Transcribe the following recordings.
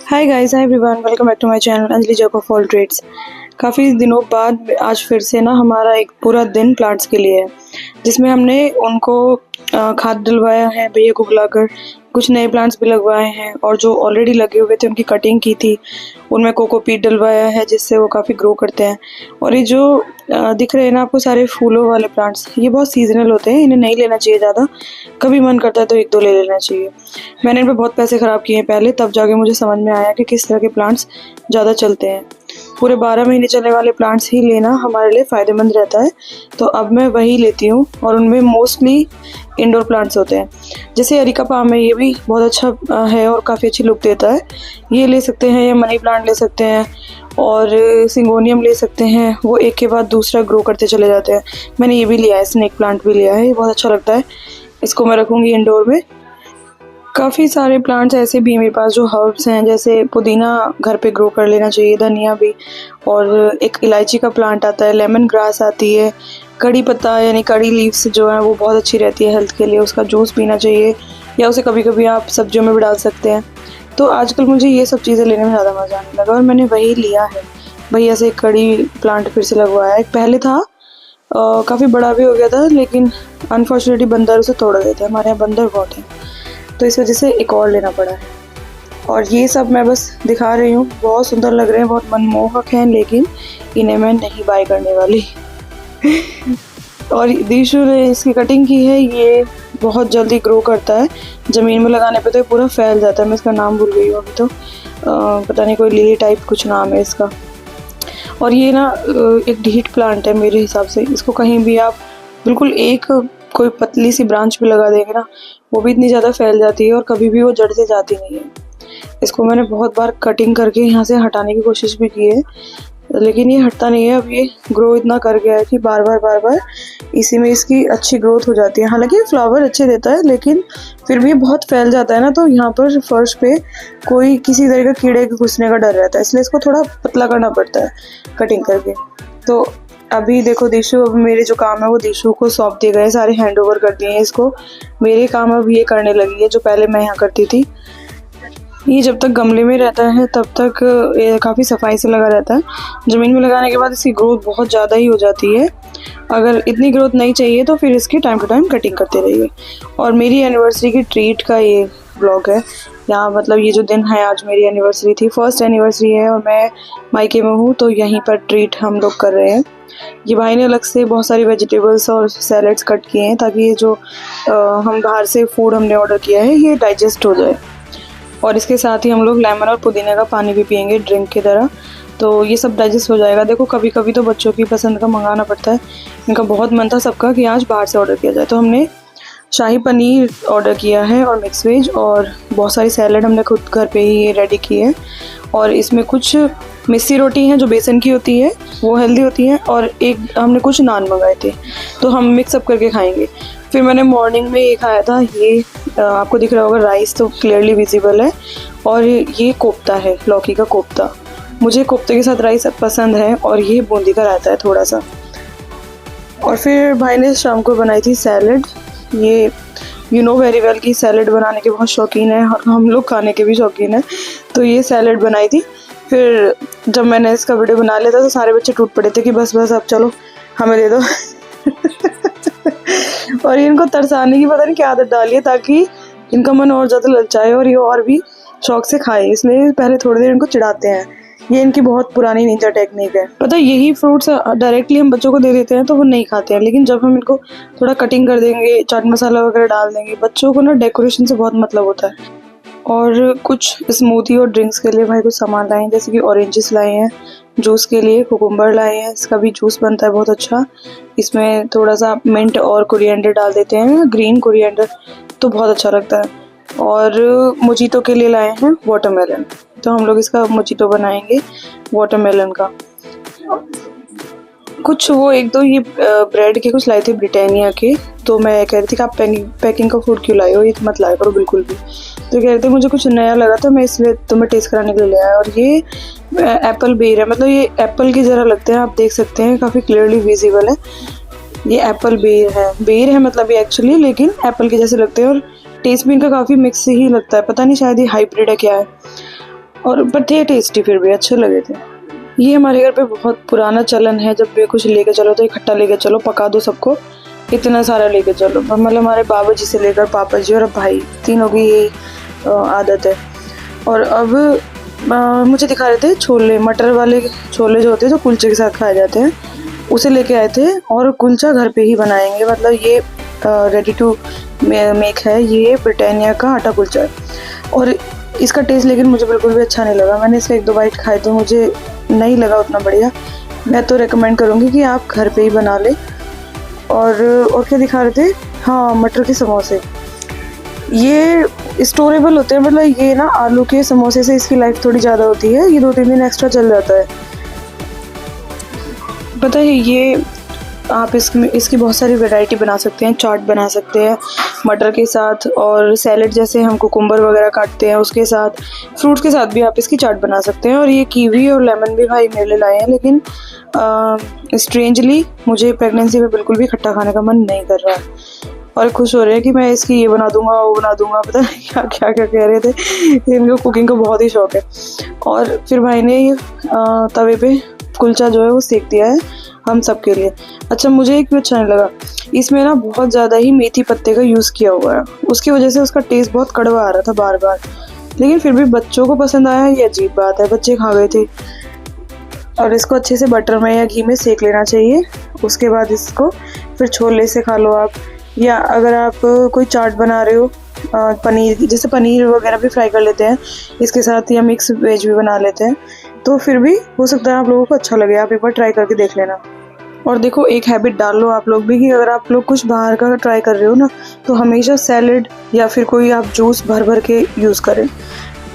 Hi guys, hi everyone, welcome back to my channel Anjali job of all trades. काफ़ी दिनों बाद आज फिर से ना हमारा एक पूरा दिन प्लांट्स के लिए है, जिसमें हमने उनको खाद डलवाया है भैया को बुलाकर। कुछ नए प्लांट्स भी लगवाए हैं और जो ऑलरेडी लगे हुए थे उनकी कटिंग की थी, उनमें कोकोपीट डलवाया है जिससे वो काफ़ी ग्रो करते हैं। और ये जो दिख रहे हैं ना आपको सारे फूलों वाले प्लांट्स, ये बहुत सीजनल होते हैं, इन्हें नहीं लेना चाहिए ज़्यादा। कभी मन करता है तो एक दो ले लेना चाहिए। मैंने इन पर बहुत पैसे ख़राब किए हैं पहले, तब जाके मुझे समझ में आया कि किस तरह के प्लांट्स ज़्यादा चलते हैं। पूरे 12 महीने चलने वाले प्लांट्स ही लेना हमारे लिए फ़ायदेमंद रहता है, तो अब मैं वही लेती हूँ। और उनमें मोस्टली इंडोर प्लांट्स होते हैं। जैसे अरिका पाम है, ये भी बहुत अच्छा है और काफ़ी अच्छी लुक देता है। ये ले सकते हैं, या मनी प्लांट ले सकते हैं और सिंगोनियम ले सकते हैं। वो एक के बाद दूसरा ग्रो करते चले जाते हैं। मैंने ये भी लिया है, स्नेक प्लांट भी लिया है, ये बहुत अच्छा लगता है। इसको मैं रखूँगी इंडोर में। काफ़ी सारे प्लांट्स ऐसे भी मेरे पास जो हर्ब्स हैं, जैसे पुदीना घर पे ग्रो कर लेना चाहिए, धनिया भी, और एक इलायची का प्लांट आता है, लेमन ग्रास आती है, कड़ी पत्ता यानी कड़ी लीव्स जो है वो बहुत अच्छी रहती है हेल्थ के लिए, उसका जूस पीना चाहिए, या उसे कभी कभी आप सब्जियों में भी डाल सकते हैं। तो आजकल मुझे ये सब चीज़ें लेने में ज़्यादा मज़ा आने लगा और मैंने वही लिया है। भैया से कड़ी प्लांट फिर से लगवाया। एक पहले था, काफ़ी बड़ा भी हो गया था, लेकिन अनफॉर्चुनेटली बंदर उसे तोड़ गए थे। हमारे यहाँ बंदर बहुत हैं, तो इस वजह से एक और लेना पड़ा है। और ये सब मैं बस दिखा रही हूँ, बहुत सुंदर लग रहे हैं, बहुत मनमोहक हैं, लेकिन इन्हें मैं नहीं बाय करने वाली। और दीशु ने इसकी कटिंग की है, ये बहुत जल्दी ग्रो करता है। ज़मीन में लगाने पे तो ये पूरा फैल जाता है। मैं इसका नाम भूल गई हूँ अभी तो, पता नहीं, कोई लिली टाइप कुछ नाम है इसका। और ये ना एक ढीठ प्लांट है मेरे हिसाब से। इसको कहीं भी आप बिल्कुल एक कोई पतली सी ब्रांच भी लगा देंगे ना, वो भी इतनी ज़्यादा फैल जाती है और कभी भी वो जड़ से जाती नहीं है। इसको मैंने बहुत बार कटिंग करके यहाँ से हटाने की कोशिश भी की है, लेकिन ये हटता नहीं है। अब ये ग्रो इतना कर गया है कि बार बार इसी में इसकी अच्छी ग्रोथ हो जाती है। हालांकि फ्लावर अच्छे देता है, लेकिन फिर भी बहुत फैल जाता है ना, तो यहाँ पर फर्श पे कोई किसी तरह का कीड़े के घुसने का डर रहता है, इसलिए इसको थोड़ा पतला करना पड़ता है कटिंग करके। तो अभी देखो दीशु, अब मेरे जो काम है वो दीशु को सौंप दिए गए, सारे हैंड ओवर कर दिए हैं इसको। मेरे काम अब ये करने लगी है जो पहले मैं यहाँ करती थी। ये जब तक गमले में रहता है तब तक ये काफ़ी सफाई से लगा रहता है। ज़मीन में लगाने के बाद इसकी ग्रोथ बहुत ज़्यादा ही हो जाती है। अगर इतनी ग्रोथ नहीं चाहिए तो फिर इसकी टाइम टू टाइम कटिंग करते रहिए। और मेरी एनिवर्सरी की ट्रीट का ये ब्लॉग है यहाँ, मतलब ये जो दिन है, आज मेरी एनिवर्सरी थी, फर्स्ट एनिवर्सरी है और मैं मायके में हूँ, तो यहीं पर ट्रीट हम लोग कर रहे हैं। ये भाई ने अलग से बहुत सारी वेजिटेबल्स और सैलड्स कट किए हैं, ताकि ये जो हम बाहर से फूड हमने ऑर्डर किया है ये डाइजेस्ट हो जाए। और इसके साथ ही हम लोग लेमन और पुदीने का पानी भी पियेंगे ड्रिंक की तरह, तो ये सब डाइजेस्ट हो जाएगा। देखो कभी कभी तो बच्चों की पसंद का मंगाना पड़ता है। इनका बहुत मन था सबका कि आज बाहर से ऑर्डर किया जाए, तो हमने शाही पनीर ऑर्डर किया है और मिक्स वेज, और बहुत सारी सैलड हमने खुद घर पे ही रेडी की है। और इसमें कुछ मिस्सी रोटी हैं जो बेसन की होती है, वो हेल्दी होती है, और एक हमने कुछ नान मंगाए थे, तो हम मिक्सअप करके खाएंगे। फिर मैंने मॉर्निंग में ये खाया था, ये आपको दिख रहा होगा, राइस तो क्लियरली विजिबल है, और ये कोफ्ता है, लौकी का कोफ्ता। मुझे कोफ्ते के साथ राइस पसंद है, और ये बूंदी का रहता है थोड़ा सा। और फिर भाई ने शाम को बनाई थी सैलड। ये यू नो वेरी वेल कि सैलड बनाने के बहुत शौकीन है और हम लोग खाने के भी शौकीन हैं, तो ये सैलड बनाई थी। फिर जब मैंने इसका वीडियो बना लिया था तो सारे बच्चे टूट पड़े थे कि बस अब चलो हमें दे दो। और इनको तरसाने की पता नहीं क्या आदत डाली है, ताकि इनका मन और ज़्यादा ललचाए और ये और भी शौक से खाए, इसलिए पहले थोड़ी देर इनको चिढ़ाते हैं। ये इनकी बहुत पुरानी निंजा टेक्निक है। पता है, यही फ्रूट्स डायरेक्टली हम बच्चों को दे देते हैं तो वो नहीं खाते हैं, लेकिन जब हम इनको थोड़ा कटिंग कर देंगे, चाट मसाला वगैरह डाल देंगे, बच्चों को ना डेकोरेशन से बहुत मतलब होता है। और कुछ स्मूदी और ड्रिंक्स के लिए भाई कुछ सामान लाए हैं, जैसे कि ऑरेंजेस लाए हैं, जूस के लिए कुकुम्बर लाए हैं, इसका भी जूस बनता है बहुत अच्छा। इसमें थोड़ा सा मिंट और कोरिएंडर डाल देते हैं, ग्रीन कोरिएंडर, तो बहुत अच्छा लगता है। और मोजितो के लिए लाए हैं वाटरमेलन, तो हम लोग इसका मोजितो बनाएंगे वाटरमेलन का। कुछ वो एक दो ये ब्रेड के कुछ लाए थे ब्रिटानिया के, तो मैं कह रही थी कि आप पैकिंग का फूड क्यों लाए हो, ये मत लाया करो बिल्कुल भी। तो कह रहे थे मुझे कुछ नया लगा था, मैं इसलिए तुम्हें टेस्ट कराने के लिए ले आया। और ये एप्पल बेर है, मतलब ये एप्पल की जरा लगते हैं, आप देख सकते हैं, काफ़ी क्लियरली विजिबल है। ये एप्पल बेर है मतलब ये एक्चुअली, लेकिन एप्पल के जैसे लगते हैं और टेस्ट भी इनका काफ़ी मिक्स ही लगता है। पता नहीं शायद ये हाइब्रिड है क्या है। और पर थे टेस्टी, फिर भी अच्छे लगे थे। ये हमारे घर पे बहुत पुराना चलन है, जब भी कुछ लेके चलो तो इकट्ठा लेके चलो, पका दो सबको, इतना सारा लेके चलो। मतलब हमारे बाबा जी से लेकर पापा जी और भाई तीनों की यही आदत है। और अब मुझे दिखा रहे थे छोले, मटर वाले छोले जो होते हैं जो कुलचे के साथ खाए जाते हैं, उसे लेके आए थे। और कुलचा घर पे ही बनाएंगे, मतलब ये रेडी टू मेक है, ये ब्रिटानिया का आटा कुलचा है। और इसका टेस्ट लेकिन मुझे बिल्कुल भी अच्छा नहीं लगा। मैंने इसका 1-2 बाइट खाए तो मुझे नहीं लगा उतना बढ़िया। मैं तो रेकमेंड करूँगी कि आप घर पे ही बना लें। और क्या दिखा रहे थे, हाँ मटर के समोसे, ये स्टोरेबल होते हैं। मतलब ये ना आलू के समोसे से इसकी लाइफ थोड़ी ज़्यादा होती है, ये 2-3 दिन एक्स्ट्रा चल जाता है। पता है ये आप इसकी बहुत सारी वैरायटी बना सकते हैं, चाट बना सकते हैं मटर के साथ, और सैलेड जैसे हम कुकुम्बर वगैरह काटते हैं उसके साथ, फ्रूट्स के साथ भी आप इसकी चाट बना सकते हैं। और ये कीवी और लेमन भी भाई मेरे लिए लाए हैं, लेकिन स्ट्रेंजली मुझे प्रेगनेंसी में बिल्कुल भी खट्टा खाने का मन नहीं कर रहा है। और खुश हो रहे हैं कि मैं इसकी ये बना दूंगा वो बना दूंगा, पता नहीं क्या क्या क्या कह रहे थे। इनको कुकिंग का बहुत ही शौक है। और फिर भाई ने ये तवे पे कुलचा जो है वो सेक दिया है हम सब के लिए। अच्छा मुझे एक भी अच्छा नहीं लगा, इसमें ना बहुत ज़्यादा ही मेथी पत्ते का यूज़ किया हुआ है, उसकी वजह से उसका टेस्ट बहुत कड़वा आ रहा था बार बार। लेकिन फिर भी बच्चों को पसंद आया, ये अजीब बात है, बच्चे खा गए थे। और इसको अच्छे से बटर में या घी में सेक लेना चाहिए। उसके बाद इसको फिर छोले से खा लो आप, या अगर आप कोई चाट बना रहे हो पनीर की, जैसे पनीर वगैरह भी फ्राई कर लेते हैं इसके साथ, या मिक्स वेज भी बना लेते हैं, तो फिर भी हो सकता है आप लोगों को अच्छा लगे। आप एक बार ट्राई करके देख लेना। और देखो एक हैबिट डाल लो आप लोग भी, कि अगर आप लोग कुछ बाहर का ट्राई कर रहे हो ना, तो हमेशा सैलेड या फिर कोई आप जूस भर भर के यूज़ करें।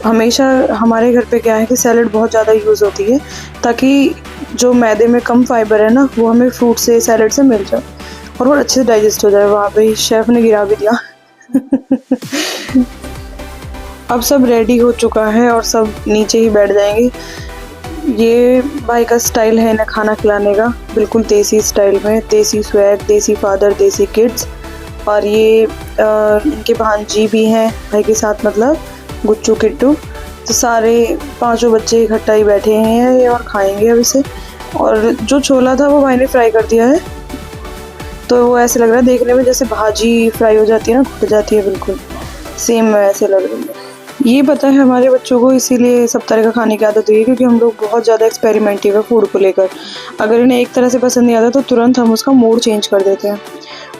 हमेशा हमारे घर पे क्या है कि सैलेड बहुत ज़्यादा यूज़ होती है, ताकि जो मैदे में कम फाइबर है ना वो हमें फ्रूट से सैलेड से मिल जाए और वो अच्छे से डाइजेस्ट हो जाए। वहाँ पे शेफ़ ने गिरा भी दिया। अब सब रेडी हो चुका है और सब नीचे ही बैठ जाएंगे। ये भाई का स्टाइल है इन्हें खाना खिलाने का, बिल्कुल देसी स्टाइल में, देसी स्वैग, देसी फादर, देसी किड्स। और ये इनके भांजी भी हैं भाई के साथ, मतलब गुच्चू किट्टू। तो सारे 5 बच्चे इकट्ठा ही बैठे हैं और खाएंगे अब इसे। और जो छोला था वो भाई ने फ्राई कर दिया है, तो वो ऐसे लग रहा है देखने में जैसे भाजी फ्राई हो जाती है ना, घुट जाती है, बिल्कुल सेम ऐसे लग रही है। ये पता है हमारे बच्चों को इसीलिए सब तरह का खाने की आदत हुई है, क्योंकि हम लोग बहुत ज़्यादा एक्सपेरिमेंटिव है फूड को लेकर। अगर इन्हें एक तरह से पसंद नहीं आता तो तुरंत हम उसका मूड चेंज कर देते हैं।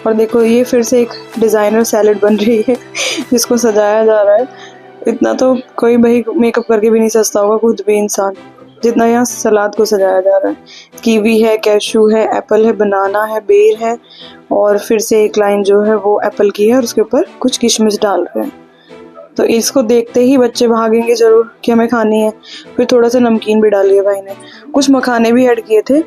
और देखो ये फिर से एक डिज़ाइनर सैलेड बन रही है जिसको सजाया जा रहा है। इतना तो कोई भाई मेकअप करके भी नहीं सजता होगा खुद भी इंसान, जितना यहाँ सलाद को सजाया जा रहा है। कीवी है, कैशू है, एप्पल है, बनाना है, बेर है, और फिर से एक लाइन जो है वो एप्पल की है और उसके ऊपर कुछ किशमिश डाल रहे हैं। तो इसको देखते ही बच्चे भागेंगे ज़रूर कि हमें खानी है। फिर थोड़ा सा नमकीन भी डाली है भाई ने, कुछ मखाने भी ऐड किए थे।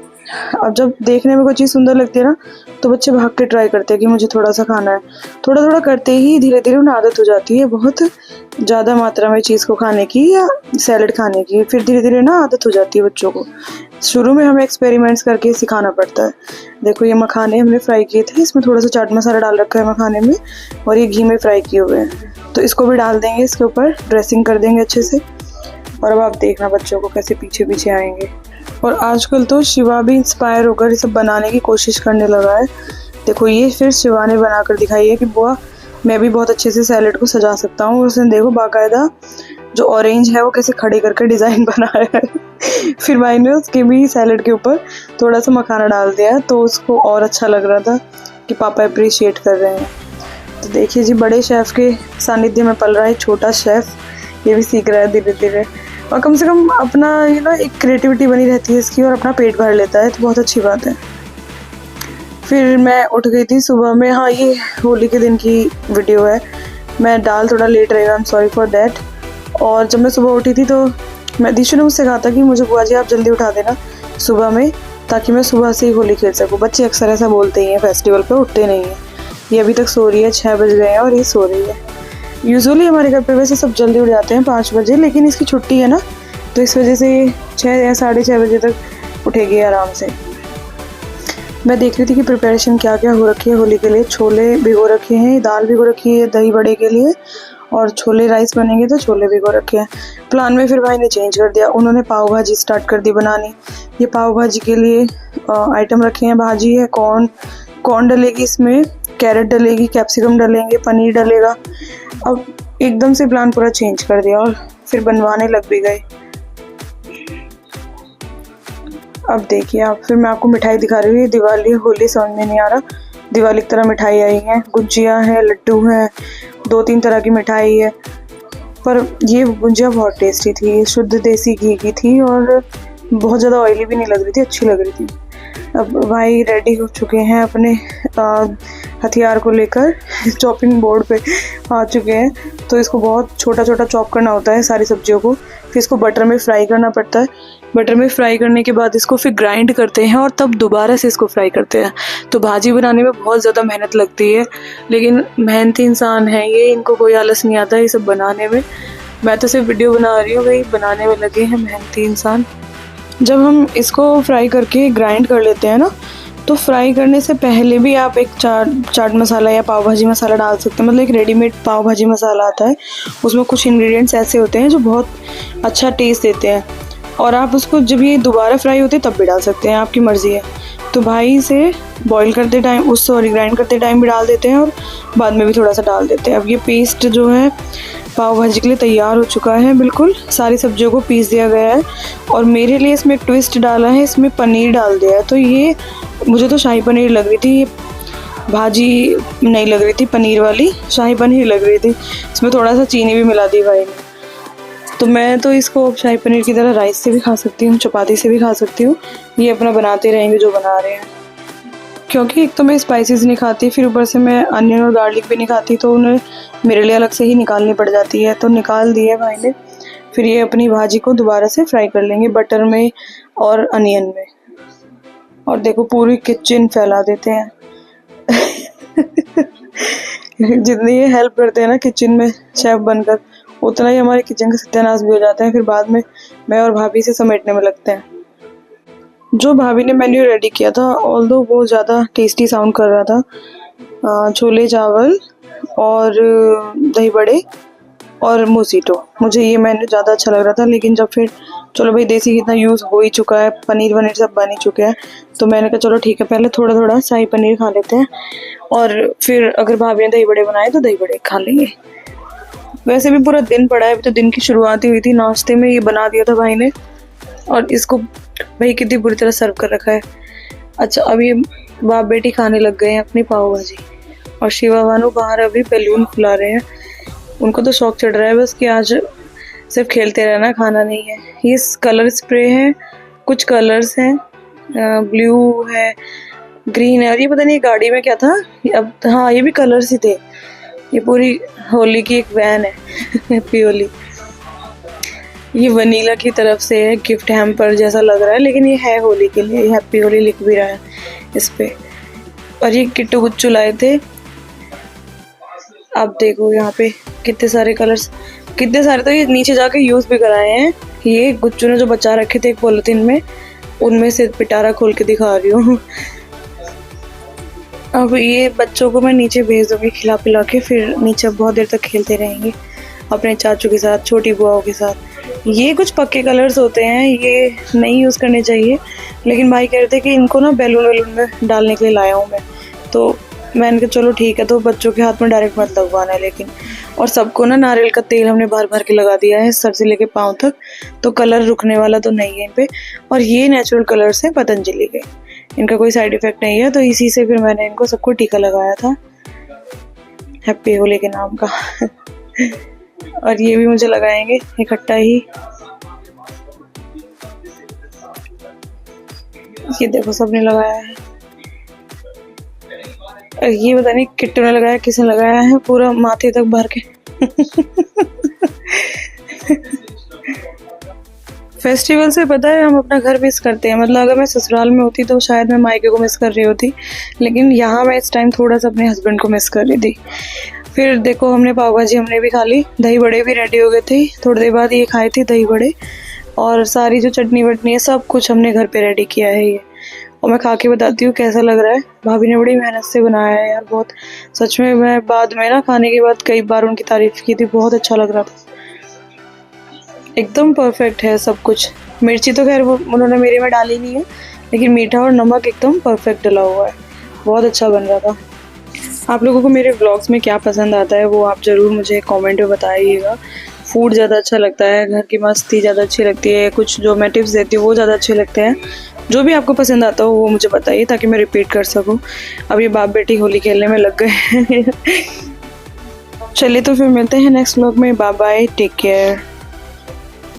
अब जब देखने में कोई चीज़ सुंदर लगती है ना, तो बच्चे भाग के ट्राई करते हैं कि मुझे थोड़ा सा खाना है। थोड़ा थोड़ा करते ही धीरे धीरे उन्हें आदत हो जाती है बहुत ज़्यादा मात्रा में चीज़ को खाने की या सैलेड खाने की। फिर धीरे धीरे ना आदत हो जाती है बच्चों को। शुरू में हमें एक्सपेरिमेंट्स करके सिखाना पड़ता है। देखो ये मखाने हमने फ्राई किए थे, इसमें थोड़ा सा चाट मसाला डाल रखा है मखाने में, और ये घी में फ्राई किए हुए हैं। तो इसको भी डाल देंगे, इसके ऊपर ड्रेसिंग कर देंगे अच्छे से। और अब आप देखना बच्चों को कैसे पीछे पीछे आएंगे। और आजकल तो शिवा भी इंस्पायर होकर ये सब बनाने की कोशिश करने लगा है। देखो ये फिर शिवा ने बनाकर दिखाई है कि बुआ मैं भी बहुत अच्छे से सैलेड को सजा सकता हूँ। उसने देखो बाकायदा जो ऑरेंज है वो कैसे खड़े करके डिज़ाइन बनाया है। फिर भाई ने उसके भी सैलेड के ऊपर थोड़ा सा मखाना डाल दिया है, तो उसको और अच्छा लग रहा था कि पापा अप्रिशिएट कर रहे हैं। तो देखिए जी, बड़े शेफ़ के सानिध्य में पल रहा है छोटा शेफ़, ये भी सीख रहा है धीरे धीरे। और कम से कम अपना एक क्रिएटिविटी बनी रहती है इसकी, और अपना पेट भर लेता है, तो बहुत अच्छी बात है। फिर मैं उठ गई थी सुबह में। हाँ ये होली के दिन की वीडियो है, मैं डाल थोड़ा लेट रहेगा, I am sorry for that. और जब मैं सुबह उठी थी तो दीशु ने मुझसे कहा था कि मुझे बुआ जी आप जल्दी उठा देना सुबह में, ताकि मैं सुबह से ही होली खेल सकूँ। बच्चे अक्सर ऐसा बोलते ही हैं, फेस्टिवल पे उठते नहीं हैं। ये अभी तक सो रही है, 6 बज गए हैं और ये सो रही है। यूजुअली हमारे घर पे वैसे सब जल्दी उठ जाते हैं 5 बजे, लेकिन इसकी छुट्टी है ना, तो इस वजह से 6 या 6:30 बजे तक उठेगी आराम से। मैं देख रही थी कि प्रिपरेशन क्या क्या हो रखी है होली के लिए। छोले भिगो रखे हैं, दाल भिगो रखी है दही बड़े के लिए, और छोले राइस बनेंगे तो छोले भिगो रखे हैं। प्लान में फिर भाई ने चेंज कर दिया, उन्होंने पाव भाजी स्टार्ट कर दी बनानी। ये पाव भाजी के लिए आइटम रखे हैं। भाजी है, कॉर्न डलेगी इसमें, कैरेट डलेगी, कैप्सिकम डलेंगे, पनीर डलेगा। अब एकदम से प्लान पूरा चेंज कर दिया और फिर बनवाने लग भी गए। अब देखिए आप, फिर मैं आपको मिठाई दिखा रही हूँ। दिवाली होली समझ में नहीं आ रहा, दिवाली की तरह मिठाई आई है, गुजिया है, लड्डू है, 2-3 तरह की मिठाई है। पर ये गुजिया बहुत टेस्टी थी, शुद्ध देसी घी की थी और बहुत ज़्यादा ऑयली भी नहीं लग रही थी, अच्छी लग रही थी। अब भाई रेडी हो चुके हैं अपने हथियार को लेकर, चॉपिंग बोर्ड पे आ चुके हैं। तो इसको बहुत छोटा छोटा चॉप करना होता है सारी सब्जियों को, फिर इसको बटर में फ्राई करना पड़ता है। बटर में फ्राई करने के बाद इसको फिर ग्राइंड करते हैं और तब दोबारा से इसको फ्राई करते हैं। तो भाजी बनाने में बहुत ज़्यादा मेहनत लगती है, लेकिन मेहनती इंसान है ये, इनको कोई आलस नहीं आता ये सब बनाने में। मैं तो सिर्फ वीडियो बना रही हूँ, भाई बनाने में लगे हैं मेहनती इंसान। जब हम इसको फ्राई करके ग्राइंड कर लेते हैं ना, तो फ्राई करने से पहले भी आप एक चाट मसाला या पाव भाजी मसाला डाल सकते हैं। मतलब एक रेडीमेड पाव भाजी मसाला आता है, उसमें कुछ इंग्रेडिएंट्स ऐसे होते हैं जो बहुत अच्छा टेस्ट देते हैं, और आप उसको जब ये दोबारा फ्राई होते हैं तब भी डाल सकते हैं, आपकी मर्ज़ी है। तो भाई इसे बॉईल करते टाइम ग्राइंड करते टाइम भी डाल देते हैं और बाद में भी थोड़ा सा डाल देते हैं। अब ये पेस्ट जो है पाव भाजी के लिए तैयार हो चुका है, बिल्कुल सारी सब्जियों को पीस दिया गया है। और मेरे लिए इसमें एक ट्विस्ट डाला है, इसमें पनीर डाल दिया है। तो ये मुझे तो शाही पनीर लग रही थी, भाजी नहीं लग रही थी, पनीर वाली शाही पनीर लग रही थी। इसमें थोड़ा सा चीनी भी मिला दी भाई ने। तो मैं तो इसको शाही पनीर की तरह राइस से भी खा सकती हूँ, चपाती से भी खा सकती हूँ। ये अपना बनाते रहेंगे जो बना रहे हैं, क्योंकि एक तो मैं स्पाइसेस नहीं खाती, फिर ऊपर से मैं अनियन और गार्लिक भी नहीं खाती, तो उन्हें मेरे लिए अलग से ही निकालनी पड़ जाती है। तो निकाल दिए भाई ने। फिर ये अपनी भाजी को दोबारा से फ्राई कर लेंगे बटर में और अनियन में। और देखो पूरी किचन फैला देते हैं। जितनी ये हेल्प करते हैं ना किचन में शेफ बनकर, उतना ही हमारे किचन का सत्यानाश भी हो जाता है। फिर बाद में मैं और भाभी से समेटने में लगते हैं। जो भाभी ने मेन्यू रेडी किया था, ऑल्दो वो ज़्यादा टेस्टी साउंड कर रहा था, छोले चावल और दही बड़े और मोजीटो, मुझे ये मेन्यू ज़्यादा अच्छा लग रहा था। लेकिन जब फिर चलो भाई देसी घी इतना यूज़ हो ही चुका है, पनीर वनीर सब बन ही चुके हैं, तो मैंने कहा चलो ठीक है पहले थोड़ा थोड़ा शाही पनीर खा लेते हैं, और फिर अगर भाभी ने दही बड़े बनाए तो दही बड़े खा लेंगे। वैसे भी पूरा दिन पड़ा है, अभी तो दिन की शुरुआत ही हुई थी, नाश्ते में ये बना दिया था भाई ने, और इसको भाई कितनी बुरी तरह सर्व कर रखा है। अच्छा, अब ये बाप बेटी खाने लग गए हैं अपनी पाव भाजी, और शिवा भानु बाहर अभी बैलून फुला रहे हैं। उनको तो शौक चढ़ रहा है बस कि आज सिर्फ खेलते रहना, खाना नहीं है। ये कलर स्प्रे है, कुछ कलर्स हैं, ब्लू है, ग्रीन है, और ये पता नहीं गाड़ी में क्या था। अब हाँ, ये भी कलर्स ही थे। ये पूरी होली की एक वैन है। हैप्पी होली। ये वनीला की तरफ से है, गिफ्ट हैम्पर जैसा लग रहा है, लेकिन ये है होली के लिए, हैप्पी होली लिख भी रहा है इस पे। और ये किट्टू गुच्चू लाए थे। आप देखो यहाँ पे कितने सारे कलर्स, कितने सारे, तो ये नीचे जाके यूज़ भी कराए हैं। ये गुच्चू ने जो बचा रखे थे एक पॉलिथीन में, उनमें से पिटारा खोल के दिखा रही हूँ। अब ये बच्चों को मैं नीचे भेज दूँगी खिला पिला के, फिर नीचे बहुत देर तक खेलते रहेंगे अपने चाचू के साथ, छोटी बुआओं के साथ। ये कुछ पक्के कलर्स होते हैं, ये नहीं यूज़ करने चाहिए, लेकिन भाई कह रहे थे कि इनको ना बैलून वैलून में डालने के लिए लाया हूँ मैं, तो मैंने कहा चलो ठीक है, तो बच्चों के हाथ में डायरेक्ट मत लगवाना है। लेकिन और सबको ना नारियल का तेल हमने भर भर के लगा दिया है सर से लेके पाँव तक, तो कलर रुकने वाला तो नहीं है इन पे। और ये नेचुरल कलर्स हैं पतंजलि के, इनका कोई साइड इफ़ेक्ट नहीं है, तो इसी से फिर मैंने इनको सबको टीका लगाया था हैप्पी होली के नाम का। और ये भी मुझे लगाएंगे इकट्ठा ही। ये देखो सबने लगाया है, ये पता नहीं किट्टू ने लगाया किसने लगाया है, पूरा माथे तक भर के। फेस्टिवल से पता है हम अपना घर मिस करते हैं। मतलब अगर मैं ससुराल में होती तो शायद मैं मायके को मिस कर रही होती, लेकिन यहाँ मैं इस टाइम थोड़ा सा अपने हस्बैंड को मिस कर रही थी। फिर देखो हमने पाव भाजी हमने भी खा ली, दही बड़े भी रेडी हो गए थे, थोड़ी देर बाद ये खाए थे दही बड़े, और सारी जो चटनी वटनी है सब कुछ हमने घर पे रेडी किया है ये। और मैं खा के बताती हूँ कैसा लग रहा है। भाभी ने बड़ी मेहनत से बनाया है यार, बहुत सच में। मैं बाद में ना खाने के बाद कई बार उनकी तारीफ की थी, बहुत अच्छा लग रहा था, एकदम परफेक्ट है सब कुछ। मिर्ची तो खैर वो उन्होंने मेरे में डाली नहीं है, लेकिन मीठा और नमक एकदम परफेक्ट डला हुआ है, बहुत अच्छा बन रहा था। आप लोगों को मेरे व्लॉग्स में क्या पसंद आता है वो आप ज़रूर मुझे कमेंट में बताइएगा। फूड ज़्यादा अच्छा लगता है, घर की मस्ती ज़्यादा अच्छी लगती है, कुछ जो मैं टिप्स देती हूँ वो ज़्यादा अच्छे लगते हैं। जो भी आपको पसंद आता हो वो मुझे बताइए ताकि मैं रिपीट कर सकूँ। अब ये बाप बेटी होली खेलने में लग गए हैं। चलिए तो फिर मिलते हैं नेक्स्ट व्लॉग में। Bye bye, take care.